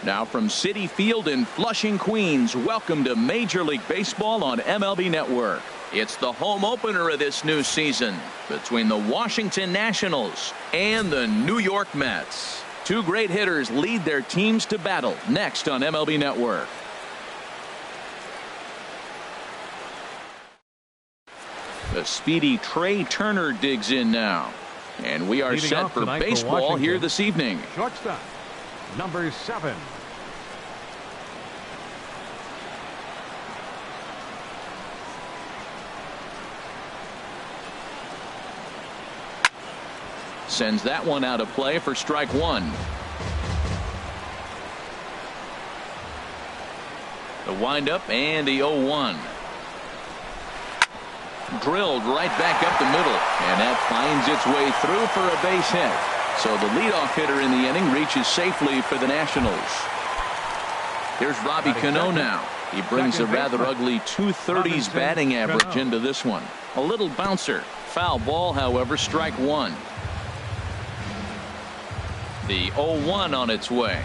Now from Citi Field in Flushing, Queens, welcome to Major League Baseball on MLB Network. It's the home opener of this new season between the Washington Nationals and the New York Mets. Two great hitters lead their teams to battle next on MLB Network. The speedy Trey Turner digs in now. And we are Leading set for baseball here this evening. Shortstop, number 7. Sends that one out of play for strike one. The windup and the 0-1. Drilled right back up the middle, and that finds its way through for a base hit. So the leadoff hitter in the inning reaches safely for the Nationals. Here's Robbie Cano now. He brings a rather ugly 230s batting average into this one. A little bouncer. Foul ball, however, strike one. The 0-1 on its way.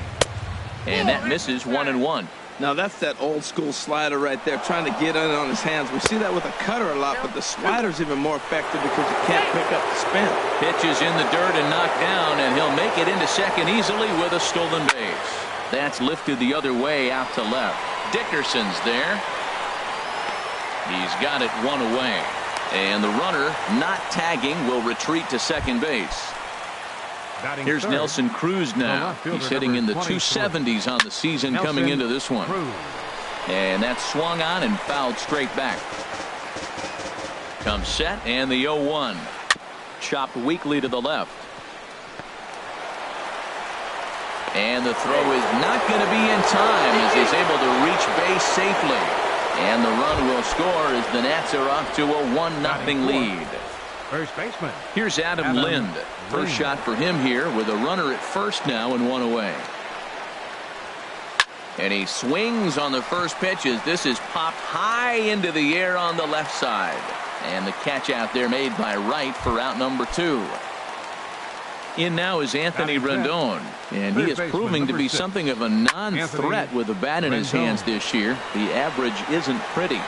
And that misses 1-1. Now that's that old school slider right there, trying to get in on his hands. We see that with a cutter a lot, but the slider's even more effective because you can't pick up the spin. Pitches in the dirt and knocked down, and he'll make it into second easily with a stolen base. That's lifted the other way out to left. Dickerson's there. He's got it one away. And the runner, not tagging, will retreat to second base. Here's Nelson Cruz now. He's hitting in the 270s on the season coming into this one. And that's swung on and fouled straight back. Comes set and the 0-1. Chopped weakly to the left. And the throw is not going to be in time as he's able to reach base safely. And the run will score as the Nats are off to a 1-0 lead. First baseman. Here's Adam Lind. First shot for him here with a runner at first now and one away. And he swings on the first pitch as this is popped high into the air on the left side. And the catch out there made by Wright for out number 2. In now is Anthony Rendon, and he is proving to be something of a non-threat with the bat in his hands this year. The average isn't pretty.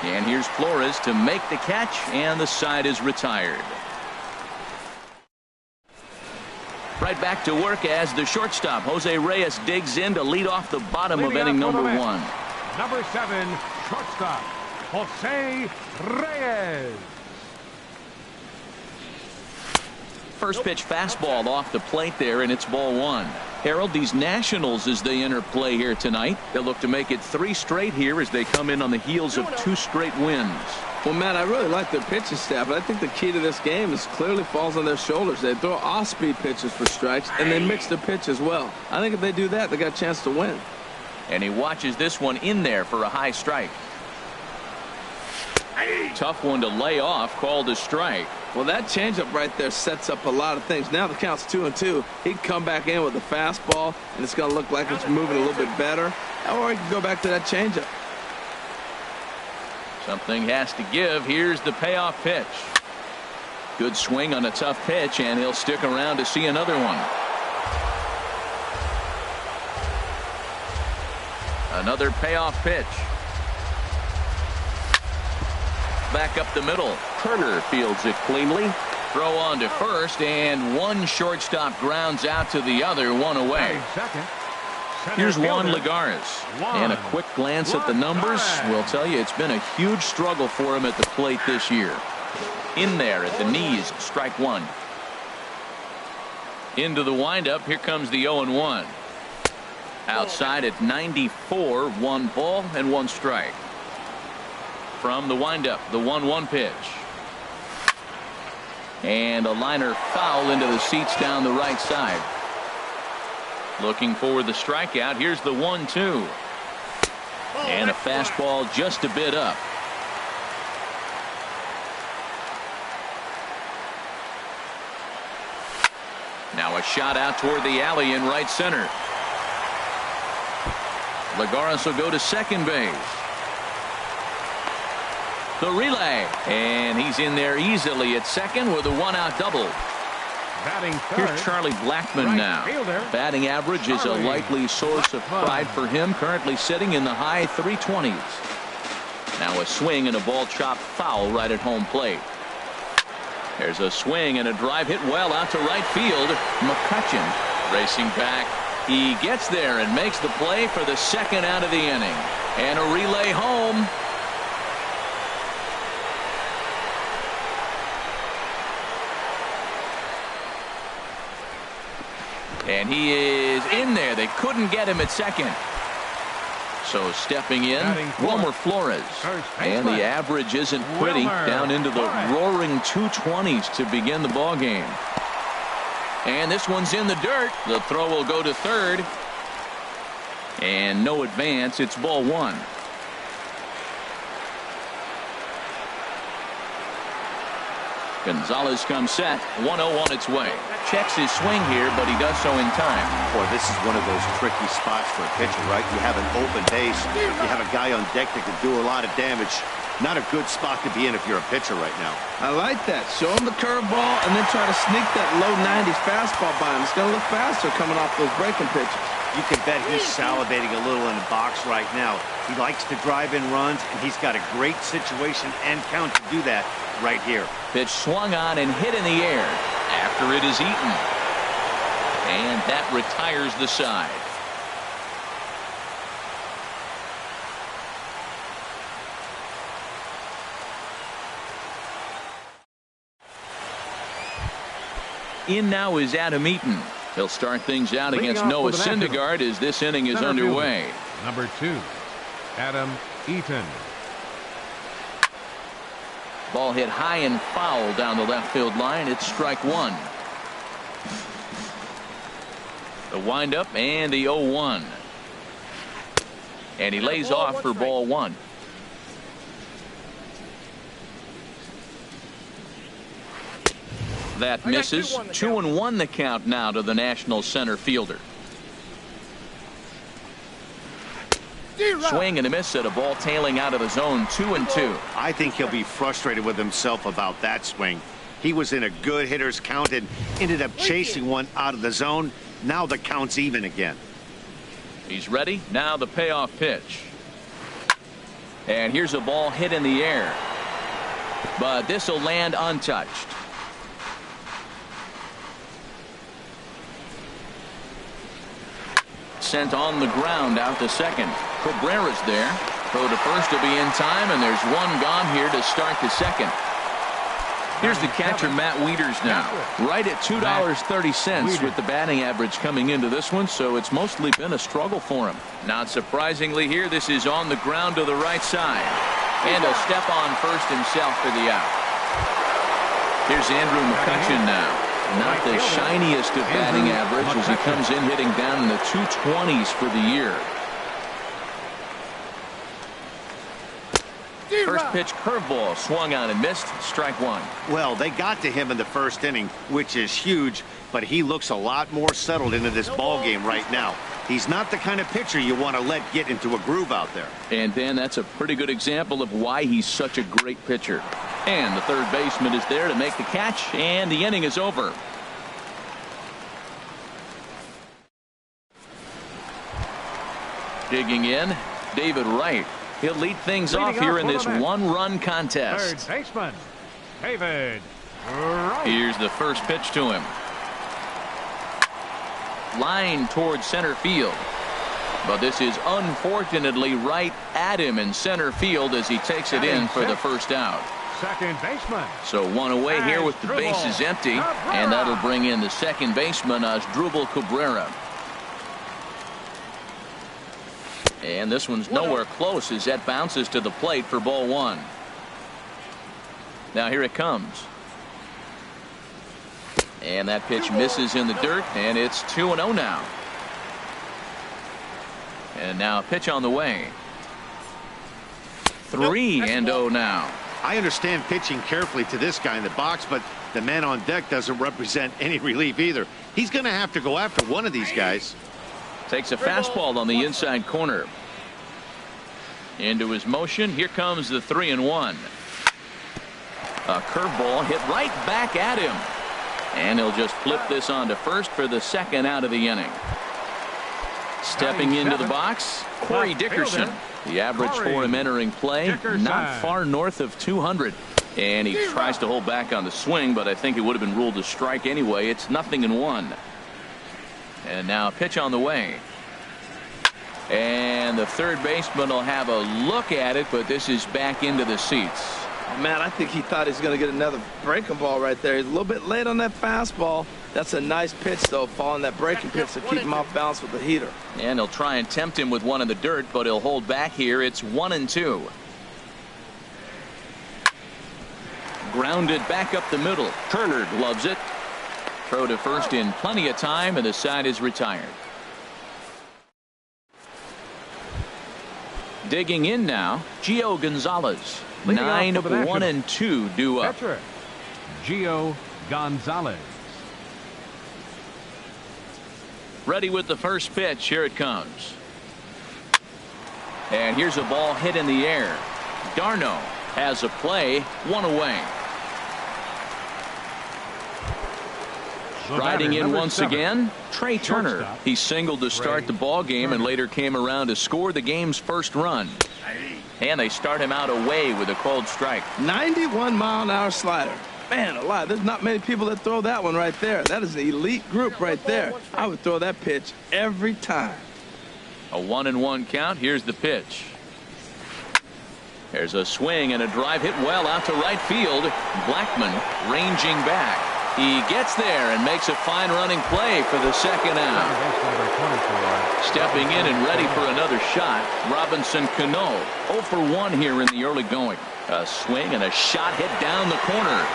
And here's Flores to make the catch, and the side is retired. Right back to work as the shortstop, Jose Reyes, digs in to lead off the bottom of inning number 1. Number 7, shortstop, Jose Reyes. First pitch fastball off the plate there, and it's ball 1. Harold, these Nationals, as they enter play here tonight, they'll look to make it 3 straight here as they come in on the heels of 2 straight wins. Well, Matt, I really like their pitching staff, but I think the key to this game is clearly falls on their shoulders. They throw off-speed pitches for strikes, and they mix the pitch as well. I think if they do that, they got a chance to win. And he watches this one in there for a high strike. Tough one to lay off, called a strike. Well, that changeup right there sets up a lot of things. Now the count's 2-2. He can come back in with a fastball, and it's going to look like it's moving a little bit better. Or he can go back to that changeup. Something has to give. Here's the payoff pitch. Good swing on a tough pitch, and he'll stick around to see another one. Another payoff pitch. Back up the middle. Turner fields it cleanly. Throw on to first, and one shortstop grounds out to the other, one away. Here's Juan Lagares. And a quick glance at the numbers will tell you it's been a huge struggle for him at the plate this year. In there at the knees, strike 1. Into the windup, here comes the 0-1. Outside at 94, 1 ball and 1 strike. From the windup, the 1-1 pitch. And a liner foul into the seats down the right side. Looking for the strikeout. Here's the 1-2. And a fastball just a bit up. Now a shot out toward the alley in right center. Lagares will go to second base. The relay, and he's in there easily at second with a 1-out double. Batting Here's third. Charlie Blackmon Right now. fielder, Batting average is a Charlie likely source of Blackmon. pride for him, currently sitting in the high 320s. Now a swing and a ball chopped foul right at home plate. There's a swing and a drive hit well out to right field. McCutchen racing back. He gets there and makes the play for the second out of the inning. And a relay home. And he is in there. They couldn't get him at second. So stepping in, Wilmer Flores. And the average isn't pretty. Down into the roaring 220s to begin the ball game. And this one's in the dirt. The throw will go to third. And no advance. It's ball one. Gonzalez comes set. 1-0 on its way. Checks his swing here, but he does so in time. Boy, this is one of those tricky spots for a pitcher, right? You have an open base. You have a guy on deck that can do a lot of damage. Not a good spot to be in if you're a pitcher right now. I like that. Show him the curveball and then try to sneak that low 90s fastball by him. It's going to look faster coming off those breaking pitches. You can bet he's salivating a little in the box right now. He likes to drive in runs, and he's got a great situation and count to do that right here. Pitch swung on and hit in the air after it is eaten. And that retires the side. In now is Adam Eaton. He'll start things out against Noah Syndergaard as this inning is underway. Number 2, Adam Eaton. Ball hit high and foul down the left field line. It's strike one. The windup and the 0-1. And he lays off for ball one. That misses. 2-1 the count now to the National center fielder. Swing and a miss at a ball tailing out of the zone. 2-2. I think he'll be frustrated with himself about that swing. He was in a good hitter's count and ended up chasing one out of the zone. Now the count's even again. He's ready. Now the payoff pitch. And here's a ball hit in the air. But this will land untouched. Sent on the ground out to second. Cabrera's there. Throw to first to be in time, and there's one gone here to start the second. Here's the catcher, Matt Wieters now. Right at $2.30 with the batting average coming into this one, so it's mostly been a struggle for him. Not surprisingly here, this is on the ground to the right side. And a step on first himself for the out. Here's Andrew McCutchen now. Not the shiniest of batting average as he comes in hitting down in the 220s for the year. First pitch curveball swung on and missed. Strike one. Well, they got to him in the first inning, which is huge, but he looks a lot more settled into this ball game right now. He's not the kind of pitcher you want to let get into a groove out there. And Dan, that's a pretty good example of why he's such a great pitcher. And the third baseman is there to make the catch, and the inning is over. Digging in, David Wright. He'll lead things off here in this one-run contest. Third baseman, David Wright. Here's the first pitch to him. Line towards center field. But this is unfortunately right at him in center field as he takes it in for the first out. Second baseman. So one away here with the bases empty, and that'll bring in the second baseman, Asdrubal Cabrera. And this one's nowhere close as that bounces to the plate for ball one. Now here it comes. And that pitch misses in the dirt, and it's 2-0 now. And now a pitch on the way. 3-0 now. I understand pitching carefully to this guy in the box, but the man on deck doesn't represent any relief either. He's going to have to go after one of these guys. Takes a fastball on the inside corner. Into his motion. Here comes the 3-1. A curveball hit right back at him. And he'll just flip this on to first for the second out of the inning. Stepping into the box, Corey Dickerson. The average for him entering play, not far north of 200. And he tries to hold back on the swing, but I think it would have been ruled a strike anyway. It's 0-1. And now a pitch on the way. And the third baseman will have a look at it, but this is back into the seats. Oh, man, I think he thought he was going to get another breaking ball right there. He's a little bit late on that fastball. That's a nice pitch, though, following that breaking pitch to keep him off balance with the heater. And he'll try and tempt him with one in the dirt, but he'll hold back here. It's 1-2. Grounded back up the middle. Turner gloves it. Throw to first in plenty of time, and the side is retired. Digging in now, Gio Gonzalez. 9-1-2 due up. Catcher, Gio Gonzalez. Ready with the first pitch. Here it comes. And here's a ball hit in the air. Darno has a play, one away. Riding in once again, Trey Turner. He singled to start the ball game and later came around to score the game's first run. And they start him out away with a called strike. 91-mile-an-hour slider. Man alive, there's not many people that throw that one right there. That is an elite group right there. I would throw that pitch every time. A 1-1 count. Here's the pitch. There's a swing and a drive hit well out to right field. Blackman ranging back. He gets there and makes a fine running play for the second out. Stepping in and ready for another shot, Robinson Cano. 0 for 1 here in the early going. A swing and a shot hit down the corner.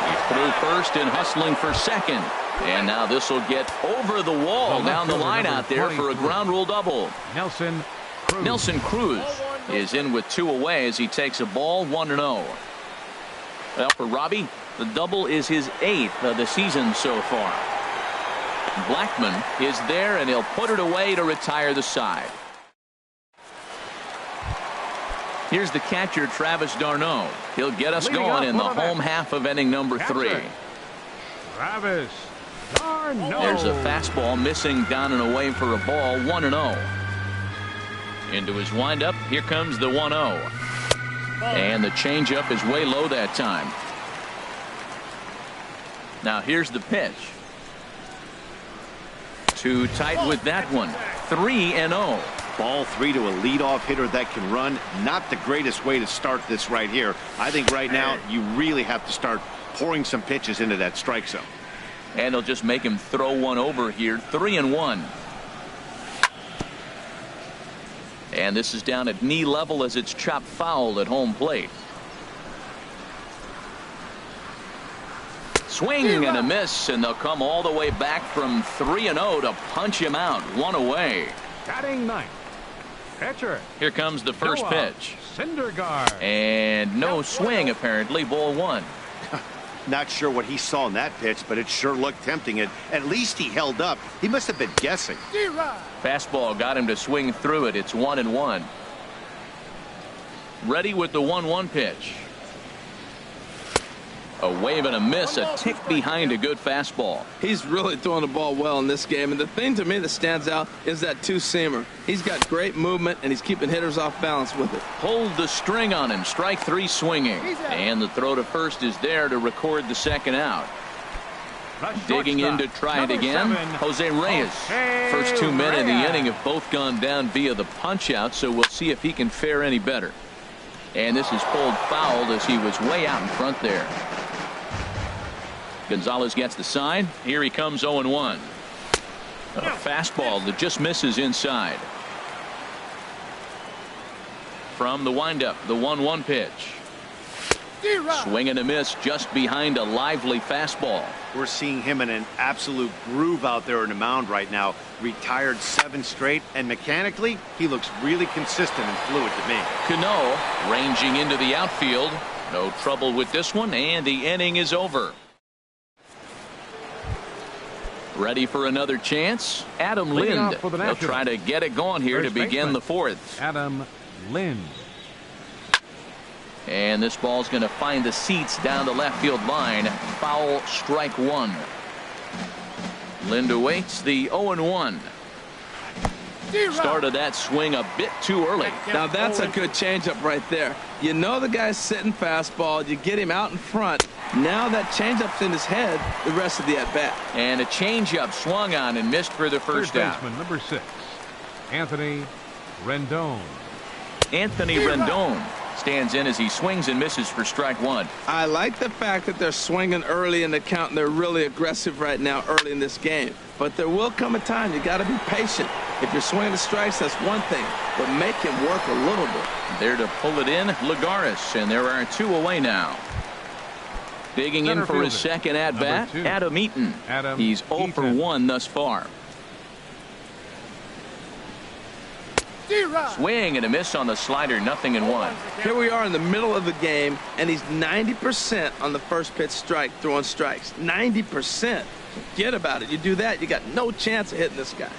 He threw first and hustling for second. And now this will get over the wall down the line out there for a ground rule double. Nelson Cruz is in with 2 away as he takes a ball 1-0. Well, for Robbie, the double is his 8th of the season so far. Blackman is there and he'll put it away to retire the side. Here's the catcher, Travis d'Arnaud. He'll get us going in the home half of inning number 3. Travis d'Arnaud. There's a fastball missing down and away for a ball, 1-0. Into his windup, here comes the 1-0. And the changeup is way low that time. Now here's the pitch. Too tight with that one. 3-0. Ball 3 to a leadoff hitter that can run. Not the greatest way to start this right here. I think right now you really have to start pouring some pitches into that strike zone. And they'll just make him throw one over here. 3-1. And this is down at knee level as it's chopped foul at home plate. Swing and a miss, and they'll come all the way back from 3-0 to punch him out. 1 away. Batting ninth. Catcher. Here comes the first pitch. Syndergaard. And no swing apparently. Ball 1. Not sure what he saw in that pitch, but it sure looked tempting. At least he held up. He must have been guessing. Fastball got him to swing through it. It's 1-1. Ready with the 1-1 pitch. A wave and a miss, a tick behind a good fastball. He's really throwing the ball well in this game, and the thing to me that stands out is that two-seamer. He's got great movement, and he's keeping hitters off balance with it. Hold the string on him. Strike 3 swinging. And the throw to first is there to record the second out. Digging in to try it again, Jose Reyes. First 2 men in the inning have both gone down via the punch-out, so we'll see if he can fare any better. And this is pulled foul as he was way out in front there. Gonzalez gets the sign. Here he comes 0-1. A fastball that just misses inside. From the windup, the 1-1 pitch. Swing and a miss just behind a lively fastball. We're seeing him in an absolute groove out there in the mound right now. Retired 7 straight, and mechanically, he looks really consistent and fluid to me. Cano ranging into the outfield. No trouble with this one, and the inning is over. Ready for another chance? Adam Lind. They'll try to get it going here to begin the 4th. Adam Lind. And this ball's going to find the seats down the left field line. Foul, strike one. Linda waits the 0-1. Started that swing a bit too early. Now that's a good changeup right there. You know the guy's sitting fastball. You get him out in front. Now that changeup's in his head the rest of the at-bat. And a changeup swung on and missed for the first Third out. baseman, number 6, Anthony Rendon. Anthony Rendon stands in as he swings and misses for strike one. I like the fact that they're swinging early in the count, and they're really aggressive right now early in this game. But there will come a time you got to be patient. If you're swinging the strikes, that's one thing, but make him work a little bit. There to pull it in, Lagares, and there are two away now. Digging in for his second at-bat, Adam Eaton. He's 0 for 1 thus far. Swing and a miss on the slider, 0-1. Here we are in the middle of the game, and he's 90% on the first pitch strike, throwing strikes. 90%. Forget about it. You do that, you got no chance of hitting this guy.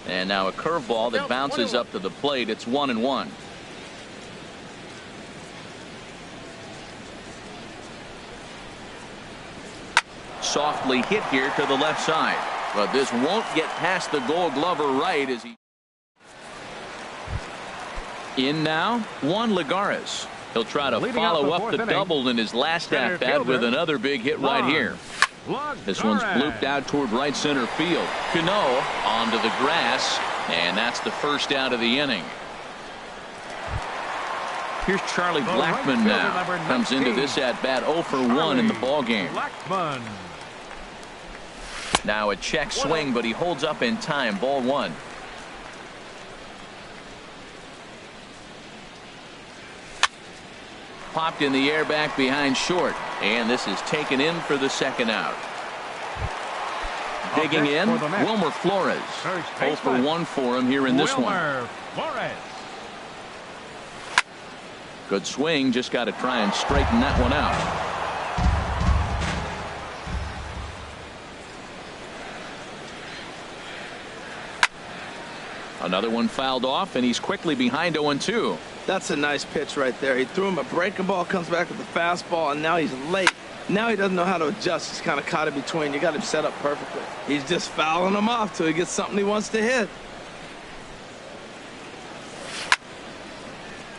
And now a curveball that bounces up to the plate. It's 1-1. Softly hit here to the left side. But this won't get past the Gold Glover right as he. In now, Juan Lagares. He'll try to follow up the double in his last at-bat with another big hit right here. This one's blooped out toward right center field. Cano onto the grass, and that's the first out of the inning. Here's Charlie Blackmon now. Comes into this at-bat 0 for 1 in the ballgame. Now a check swing, but he holds up in time. Ball one. Popped in the air back behind short, and this is taken in for the second out. Digging in, Wilmer Flores. 0 for 1 for him here in this one. Good swing, just got to try and straighten that one out. Another one fouled off, and he's quickly behind 0-2. That's a nice pitch right there. He threw him a breaking ball, comes back with the fastball, and now he's late. Now he doesn't know how to adjust. He's kind of caught in between. You got him set up perfectly. He's just fouling him off till he gets something he wants to hit.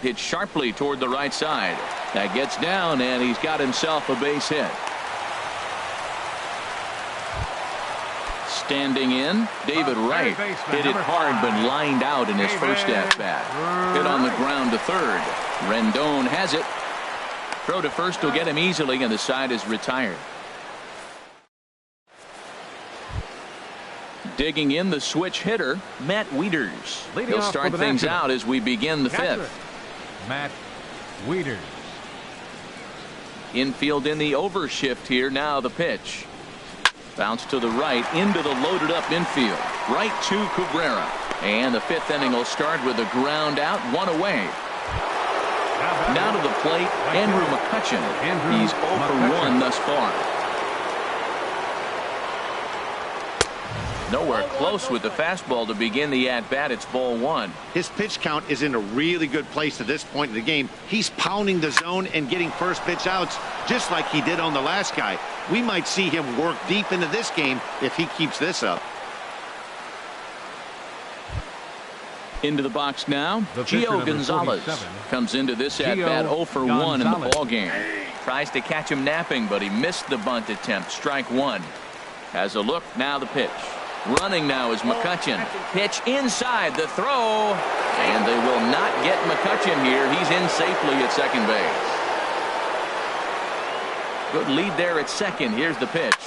Hit sharply toward the right side. That gets down, and he's got himself a base hit. Standing in, David Wright hit it hard but lined out in his first at-bat. Hit on the ground to third. Rendon has it. Throw to first will get him easily, and the side is retired. Digging in, the switch hitter, Matt Wieters. He'll start things out as we begin the fifth. Matt Wieters. Infield in the overshift here. Now the pitch. Bounce to the right into the loaded up infield. Right to Cabrera. And the fifth inning will start with a ground out, one away. Now to the plate, Andrew McCutchen. He's 0 for 1 thus far. Nowhere close with the fastball to begin the at-bat. It's ball one. His pitch count is in a really good place at this point in the game. He's pounding the zone and getting first pitch outs just like he did on the last guy. We might see him work deep into this game if he keeps this up. Into the box now, Gio Gonzalez comes into this at-bat 0 for 1 in the ballgame. Tries to catch him napping, but he missed the bunt attempt. Strike one. Has a look, now the pitch. Running now is McCutchen. Pitch inside, the throw, and they will not get McCutchen here. He's in safely at second base. Good lead there at second. Here's the pitch.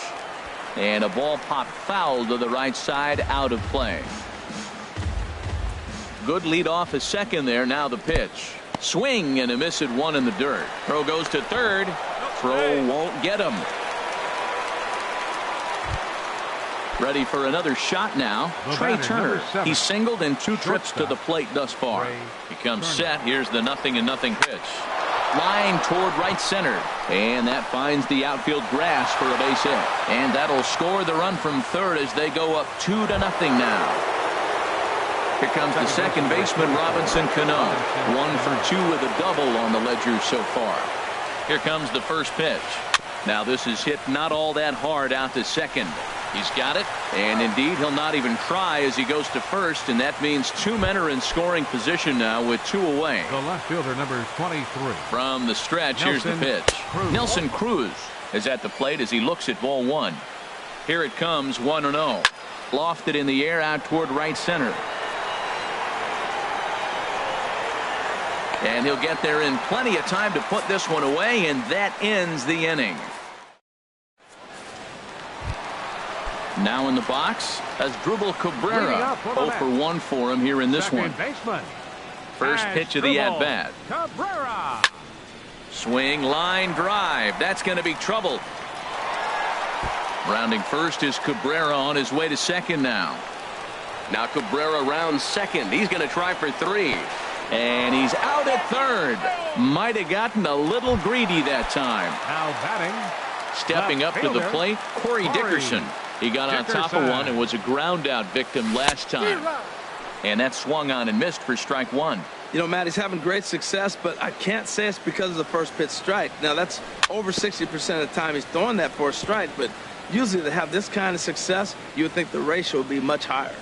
And a ball popped foul to the right side, out of play. Good lead off at second there. Now the pitch. Swing and a miss at one in the dirt. Throw goes to third. Throw won't get him. Ready for another shot now. Trey Turner. He's singled in 2 trips to the plate thus far. He comes set. Here's the 0-0 pitch. Line toward right center. And that finds the outfield grass for a base hit. And that'll score the run from third as they go up 2-0 now. Here comes the second baseman, Robinson Cano. 1 for 2 with a double on the ledger so far. Here comes the first pitch. Now this is hit not all that hard out to second. He's got it, and indeed he'll not even try as he goes to first, and that means 2 men are in scoring position now with 2 away. The left fielder, number 23. From the stretch, here's the pitch. Nelson Cruz is at the plate as he looks at ball 1. Here it comes, 1-0. Lofted in the air out toward right center. And he'll get there in plenty of time to put this one away, and that ends the inning. Now in the box, Asdrubal Cabrera. 0 for 1 for him here in this one. First pitch of the at-bat. Cabrera. Swing, line, drive. That's going to be trouble. Rounding first is Cabrera on his way to second now. Now Cabrera rounds second. He's going to try for 3. And he's out at third. Might have gotten a little greedy that time. Now batting. Stepping up to the plate, Corey Dickerson. He got on top of one and was a ground out victim last time. And that swung on and missed for strike 1. You know, Matt, he's having great success, but I can't say it's because of the first pitch strike. Now, that's over 60% of the time he's throwing that for a strike, but usually to have this kind of success, you would think the ratio would be much higher.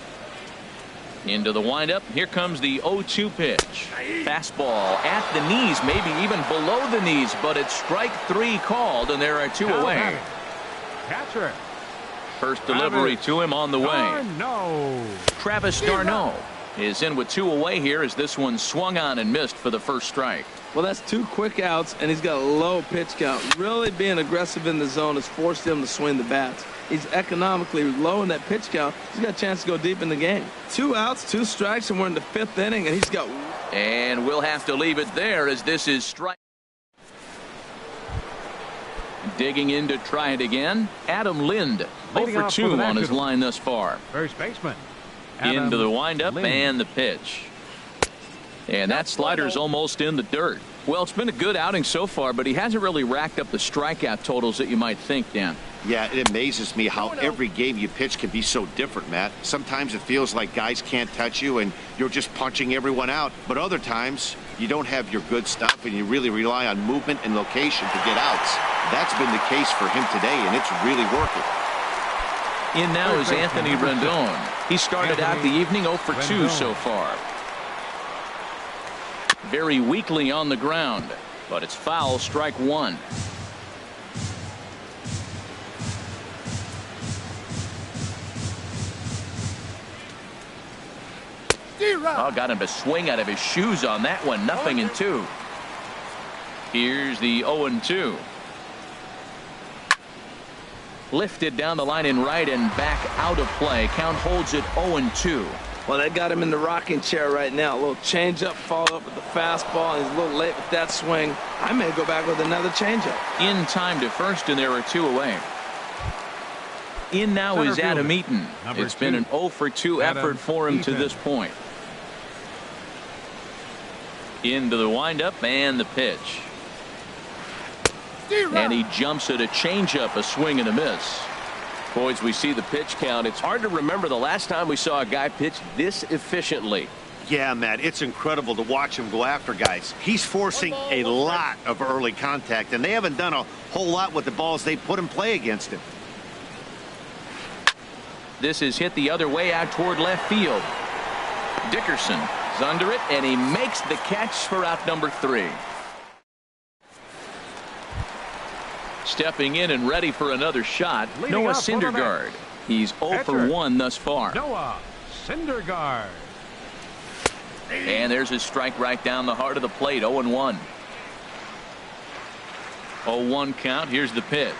Into the windup. Here comes the 0-2 pitch. Fastball at the knees, maybe even below the knees, but it's strike 3 called, and there are 2 away. Catcher. First delivery to him on the way. D'Arnaud. Travis d'Arnaud is in with 2 away here as this one swung on and missed for the first strike. Well, that's 2 quick outs, and he's got a low pitch count. Really being aggressive in the zone has forced him to swing the bats. He's economically low in that pitch count. He's got a chance to go deep in the game. 2 outs, 2 strikes, and we're in the 5th inning, and he's got... And we'll have to leave it there as this is strike. Digging in to try it again. Adam Lind, 0 for 2 on his line thus far. First baseman. Into the windup Lind. and the pitch. And that slider's almost in the dirt. Well, it's been a good outing so far, but he hasn't really racked up the strikeout totals that you might think, Dan. Yeah, it amazes me how every game you pitch can be so different, Matt. Sometimes it feels like guys can't touch you and you're just punching everyone out. But other times you don't have your good stuff and you really rely on movement and location to get outs. That's been the case for him today, and it's really working. In now is Anthony Rendon. He started out the evening 0 for 2 so far. Very weakly on the ground, but it's foul, strike 1. Oh, got him to swing out of his shoes on that one. 0-2. Here's the 0-2. Lifted down the line in right and back out of play. Count holds it 0-2. Well, they got him in the rocking chair right now. A little changeup, followed up with the fastball. He's a little late with that swing. I may go back with another changeup. In time to first, and there are 2 away. In now is Adam Eaton. It's been an 0 for 2 effort for him to this point. Into the windup and the pitch. And he jumps at a changeup, a swing and a miss. Boys, we see the pitch count. It's hard to remember the last time we saw a guy pitch this efficiently. Yeah, Matt, it's incredible to watch him go after guys. He's forcing a lot of early contact, and they haven't done a whole lot with the balls they put in play against him. This is hit the other way out toward left field. Dickerson is under it, and he makes the catch for out number 3. Stepping in and ready for another shot, Noah Syndergaard. He's 0 for 1 thus far. Noah Syndergaard. And there's his strike right down the heart of the plate. 0-1. 0-1 count. Here's the pitch.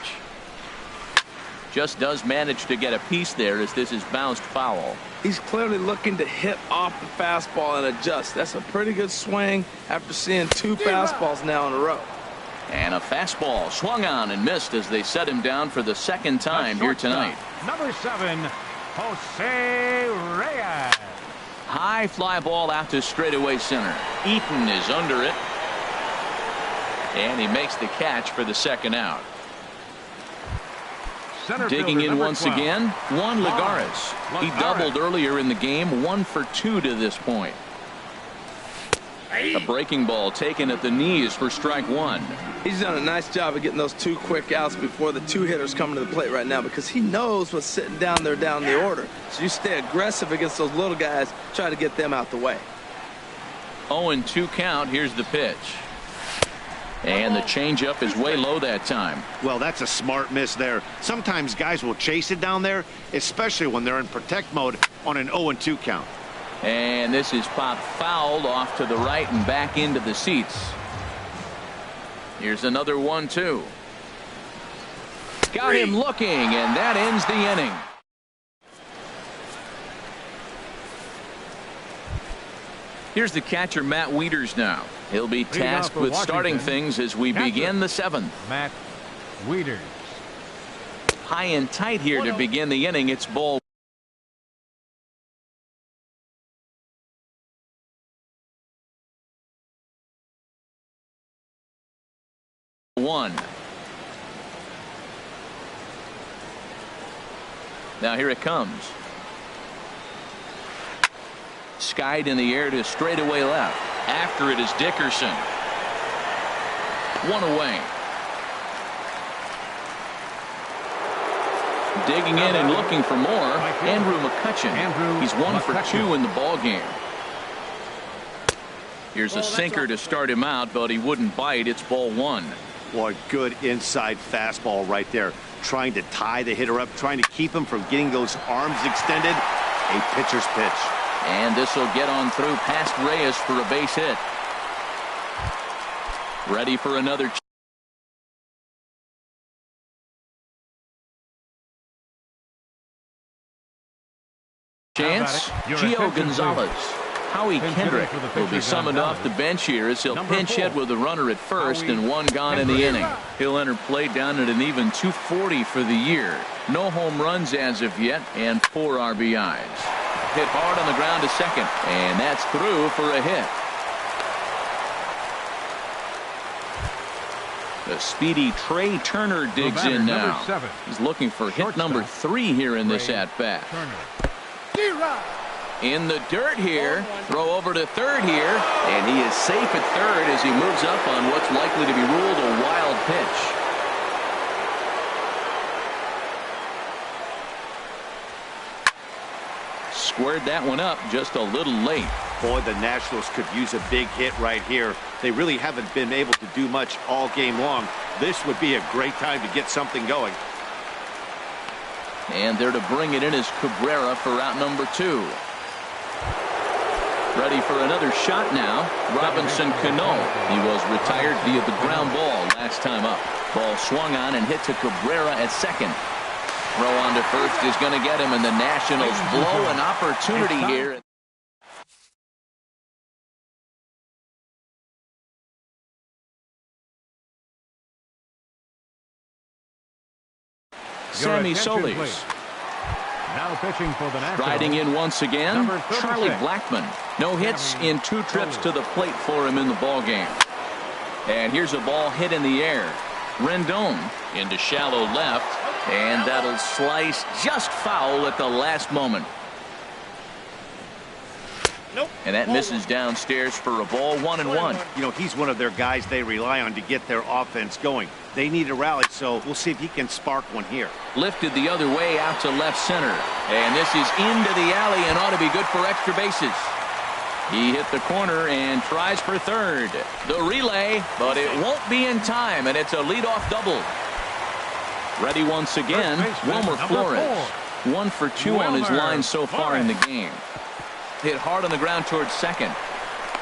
Just does manage to get a piece there as this is bounced foul. He's clearly looking to hit off the fastball and adjust. That's a pretty good swing after seeing 2 fastballs now in a row. And a fastball swung on and missed as they set him down for the second time here tonight. Number 7, Jose Reyes. High fly ball out to straightaway center. Eaton is under it. And he makes the catch for the second out. Digging in once 12. again, Juan Lagares. He doubled earlier in the game, 1 for 2 to this point. A breaking ball taken at the knees for strike 1. He's done a nice job of getting those 2 quick outs before the 2 hitters coming to the plate right now, because he knows what's sitting down there down the order. So you stay aggressive against those little guys, try to get them out the way. 0-2 count. Here's the pitch. And the changeup is way low that time. Well, that's a smart miss there. Sometimes guys will chase it down there, especially when they're in protect mode on an 0-2 count. And this is popped fouled off to the right and back into the seats. Here's another 1-2. Got him looking, and that ends the inning. Here's the catcher, Matt Wieters now. He'll be tasked with starting things as we begin the 7th. Matt Wieters. High and tight here to begin the inning. It's ball 1. Now here it comes. Skied in the air to straightaway left. After it is Dickerson. 1 away. Digging in and looking for more, Andrew McCutchen. He's 1 for 2 in the ball game. Here's a sinker to start him out, but he wouldn't bite. It's ball 1. Boy, good inside fastball right there. Trying to tie the hitter up, trying to keep him from getting those arms extended. A pitcher's pitch. And this will get on through past Reyes for a base hit. Ready for another chance. Gio Gonzalez. Howie Kendrick will be summoned off the bench here as he'll pinch hit with a runner at first and 1 gone in the inning. He'll enter play down at an even 240 for the year. No home runs as of yet and 4 RBIs. Hit hard on the ground to second, and that's through for a hit. The speedy Trey Turner digs in now. He's looking for hit number 3 here in this at-bat. In the dirt here. Throw over to third here. And he is safe at third as he moves up on what's likely to be ruled a wild pitch. Squared that one up just a little late. Boy, the Nationals could use a big hit right here. They really haven't been able to do much all game long. This would be a great time to get something going. And there to bring it in is Cabrera for out number 2. Ready for another shot now. Robinson Cano. He was retired via the ground ball last time up. Ball swung on and hit to Cabrera at second. Throw on to first is going to get him, and the Nationals blow an opportunity here. Sammy Solis. Now pitching for the Nationals. Riding in once again, Charlie 36. Blackmon. No hits in 2 trips to the plate for him in the ball game. And here's a ball hit in the air. Rendon into shallow left, and that'll slice just foul at the last moment. And that misses downstairs for a ball. 1-1. You know, he's one of their guys they rely on to get their offense going. They need a rally, so we'll see if he can spark one here. Lifted the other way out to left center. And this is into the alley and ought to be good for extra bases. He hit the corner and tries for third. The relay, but it won't be in time, and it's a leadoff double. Ready once again, Wilmer Flores. 1 for 2 on his line so far in the game. Hit hard on the ground towards second.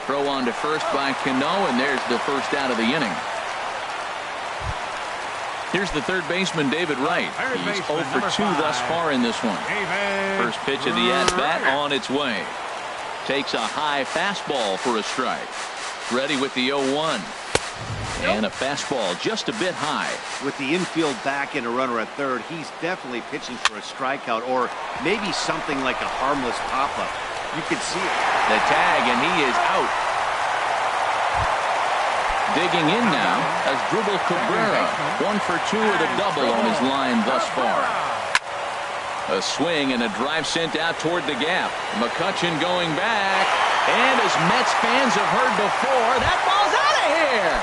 Throw on to first by Cano, and there's the first out of the inning. Here's the third baseman, David Wright. He's 0 for 2 thus far in this one. First pitch of the at-bat on its way. Takes a high fastball for a strike. Ready with the 0-1. And a fastball just a bit high. With the infield back and a runner at third, he's definitely pitching for a strikeout or maybe something like a harmless pop-up. You can see it. The tag, and he is out. Digging in now as Dribble Cabrera. 1 for 2 with a double on his line thus far. A swing and a drive sent out toward the gap. McCutchen going back. And as Mets fans have heard before, that ball's out of here.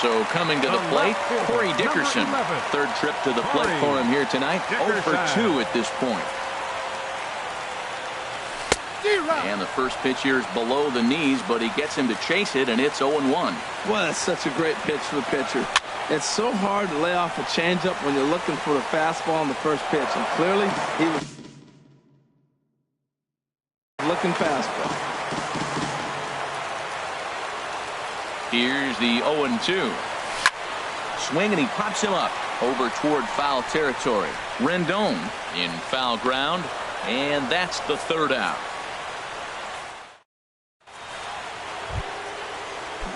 So coming to the plate, Corey Dickerson. Third trip to the plate for him here tonight. 0 for 2 at this point. And the first pitch here is below the knees, but he gets him to chase it, and it's 0-1. Well, that's such a great pitch for the pitcher. It's so hard to lay off a changeup when you're looking for the fastball on the first pitch, and clearly he was looking fastball. Here's the 0-2. Swing, and he pops him up over toward foul territory. Rendon in foul ground, and that's the third out.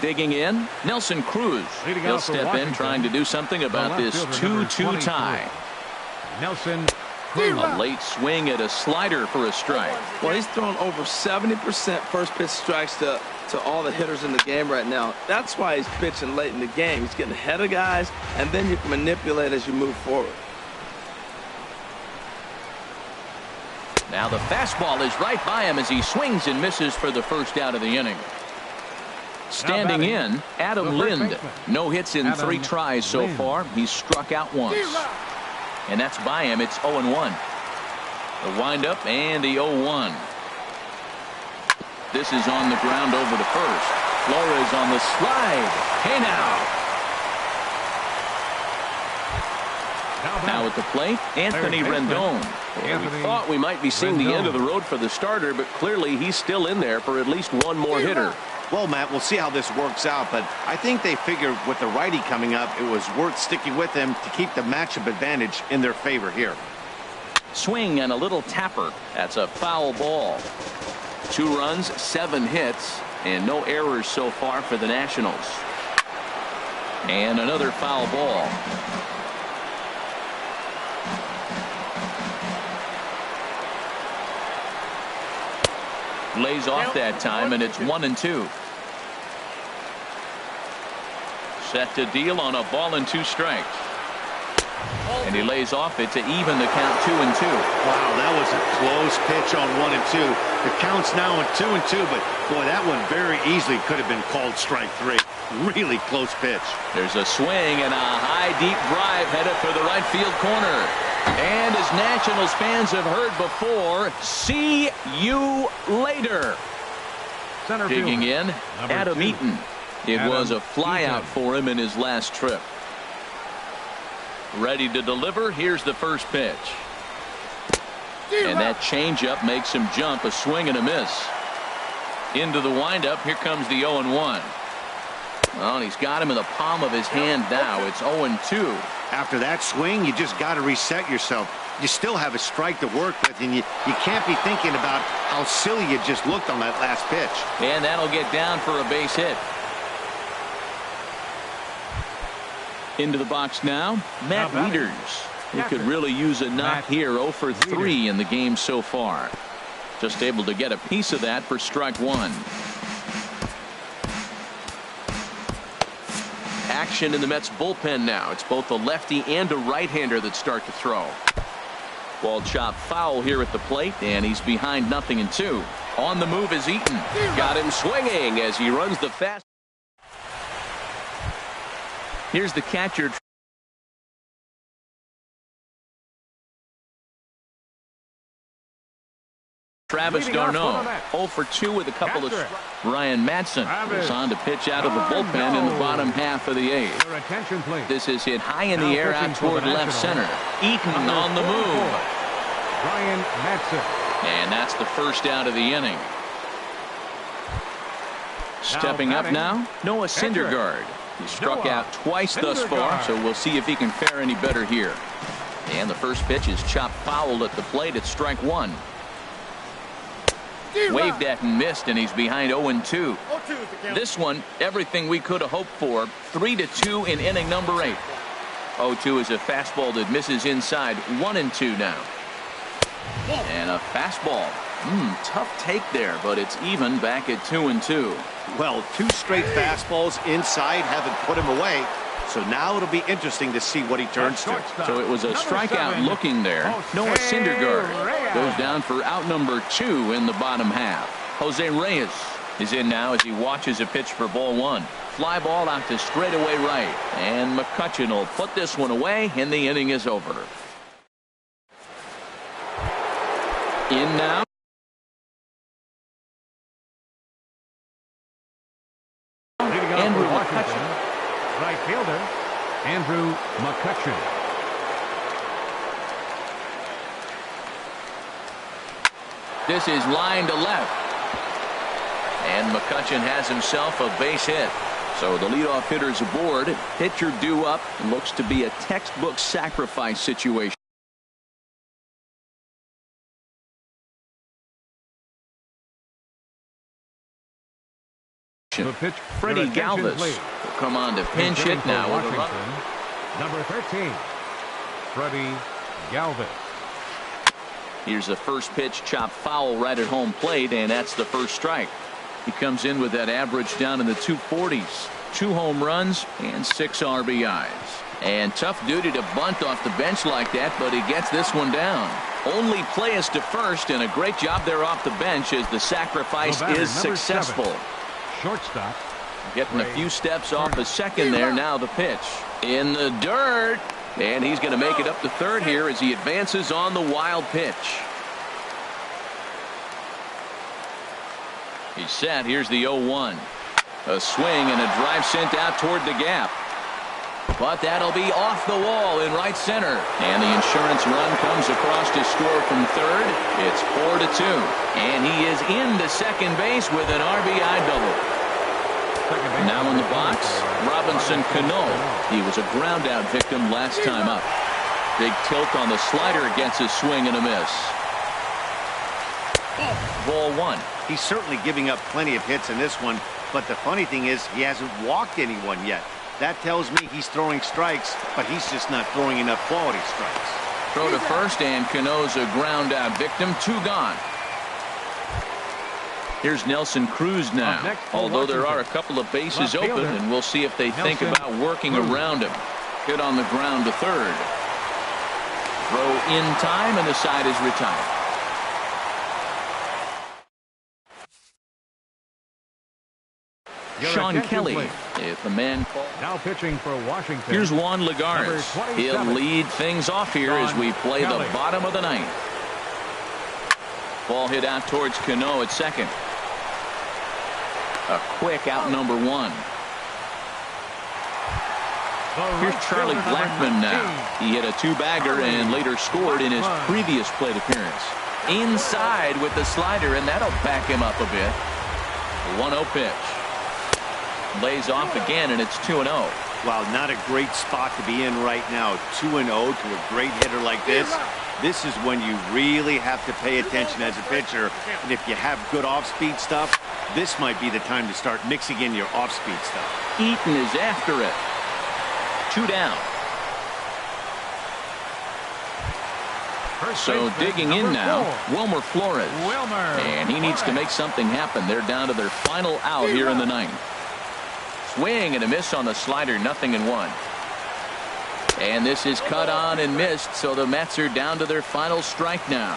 Digging in, Nelson Cruz. He'll step in trying to do something about this 2-2 tie. Nelson Cruz. A late swing at a slider for a strike. Well, he's thrown over 70% first pitch strikes to all the hitters in the game right now. That's why he's pitching late in the game. He's getting ahead of guys, and then you can manipulate as you move forward. Now the fastball is right by him as he swings and misses for the first out of the inning. Standing in, Adam Lind. No hits in 3 tries so far. He's struck out once. And that's by him. It's 0-1. The windup and the 0-1. This is on the ground over to first. Flores on the slide. Hey now. Now at the plate, Anthony Rendon. We thought we might be seeing the end of the road for the starter, but clearly he's still in there for at least one more hitter. Well, Matt, we'll see how this works out, but I think they figured with the righty coming up, it was worth sticking with him to keep the matchup advantage in their favor here. Swing and a little tapper. That's a foul ball. 2 runs, 7 hits, and no errors so far for the Nationals. And another foul ball. Lays off that time, and it's 1-2. Set to deal on a ball and 2 strikes. And he lays off it to even the count 2-2. Wow, that was a close pitch on 1-2. The count's now at 2-2, but boy, that one very easily could have been called strike 3. Really close pitch. There's a swing and a high deep drive headed for the right field corner. And as Nationals fans have heard before, see you later. Digging in, Adam Eaton. It was a flyout for him in his last trip. Ready to deliver. Here's the first pitch. And that changeup makes him jump. A swing and a miss. Into the windup. Here comes the 0-1. Well, and he's got him in the palm of his hand now. It's 0-2. After that swing, you just got to reset yourself. You still have a strike to work with, and you can't be thinking about how silly you just looked on that last pitch. And that'll get down for a base hit. Into the box now, Matt Wieters. He could really use a knock here. 0 for 3 in the game so far. Just able to get a piece of that for strike 1. Action in the Mets bullpen now. It's both a lefty and a right-hander that start to throw. Ball chopped foul here at the plate, and he's behind 0-2. On the move is Eaton. Got him swinging as he runs the fast. Here's the catcher. Travis d'Arnaud. 0 for 2 with a couple of strikes. Ryan Madsen is on to pitch out of the bullpen in the bottom half of the 8th. This is hit high in the air out toward left center. Eaton on the move. Ryan Madsen. And that's the first out of the inning. Stepping up now, Noah Syndergaard. He struck out twice thus far, so we'll see if he can fare any better here. And the first pitch is chopped foul at the plate. It's strike 1. Waved at and missed, and he's behind 0-2. This one, everything we could have hoped for. 3-2 in inning number 8. 0-2 is a fastball that misses inside. 1-2 now. And a fastball Tough take there, but it's even back at 2-2. Well, 2 straight fastballs inside haven't put him away. So now it'll be interesting to see what he turns to. So it was a strikeout looking there. Noah Syndergaard goes down for out number 2 in the bottom half. Jose Reyes is in now as he watches a pitch for ball 1. Fly ball out to straightaway right. And McCutchen will put this one away, and the inning is over. In now. Andrew McCutchen. Right fielder, Andrew McCutchen. This is line to left. And McCutchen has himself a base hit. So the leadoff hitter's aboard. Pitcher due up. Looks to be a textbook sacrifice situation. The pitch, Freddie Galvis will come on to pinch hit now with a run. Number 13, Freddie Galvis. Here's the first pitch, chopped foul right at home plate, and that's the first strike. He comes in with that average down in the 240s. 2 home runs and 6 RBIs. And tough duty to bunt off the bench like that, but he gets this one down. Only play is to first, and a great job there off the bench as the sacrifice is successful. 7, shortstop. Getting a few steps off a second there. Now the pitch in the dirt, and he's going to make it up to third here as he advances on the wild pitch. He's set. Here's the 0-1. A swing and a drive sent out toward the gap. But that'll be off the wall in right center. And the insurance run comes across to score from third. It's 4-2. And he is into second base with an RBI double. Now in the box, Robinson Cano. He was a ground-out victim last time up. Big tilt on the slider gets a swing and a miss. Ball 1. He's certainly giving up plenty of hits in this one, but the funny thing is he hasn't walked anyone yet. That tells me he's throwing strikes, but he's just not throwing enough quality strikes. Throw to first, and Cano's a ground-out victim. 2 gone. Here's Nelson Cruz now, although there are a couple of bases open, and we'll see if they think about working around him. Hit on the ground to third. Throw in time, and the side is retired. Sean Kelly, if a man falls. Now pitching for Washington. Here's Juan Lagares. He'll lead things off here as we play the bottom of the ninth. Ball hit out towards Cano at second. A quick out number 1. Here's Charlie Blackmon now. He hit a 2-bagger and later scored in his previous plate appearance. Inside with the slider, and that'll back him up a bit. 1-0 pitch. Lays off again, and it's 2-0. Wow, not a great spot to be in right now. 2-0 to a great hitter like this. This is when you really have to pay attention as a pitcher. And if you have good off-speed stuff, this might be the time to start mixing in your off-speed stuff. Eaton is after it. 2 down. So digging in now, Wilmer Flores. And he needs to make something happen. They're down to their final out here in the ninth. Swing and a miss on the slider, 0-1. And this is cut on and missed, so the Mets are down to their final strike now.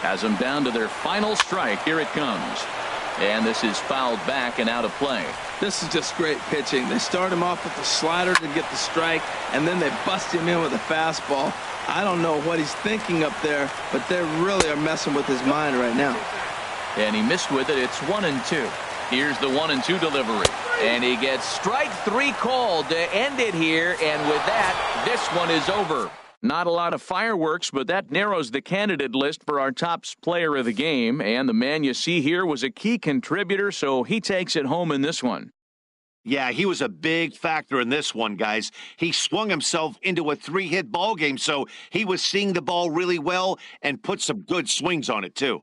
Has them down to their final strike. Here it comes. And this is fouled back and out of play. This is just great pitching. They start him off with the slider to get the strike, and then they bust him in with a fastball. I don't know what he's thinking up there, but they really are messing with his mind right now. And he missed with it. It's 1-2. Here's the 1-2 delivery. And he gets strike 3 called to end it here. And with that, this one is over. Not a lot of fireworks, but that narrows the candidate list for our top player of the game. And the man you see here was a key contributor, so he takes it home in this one. Yeah, he was a big factor in this one, guys. He swung himself into a 3-hit ball game, so he was seeing the ball really well and put some good swings on it, too.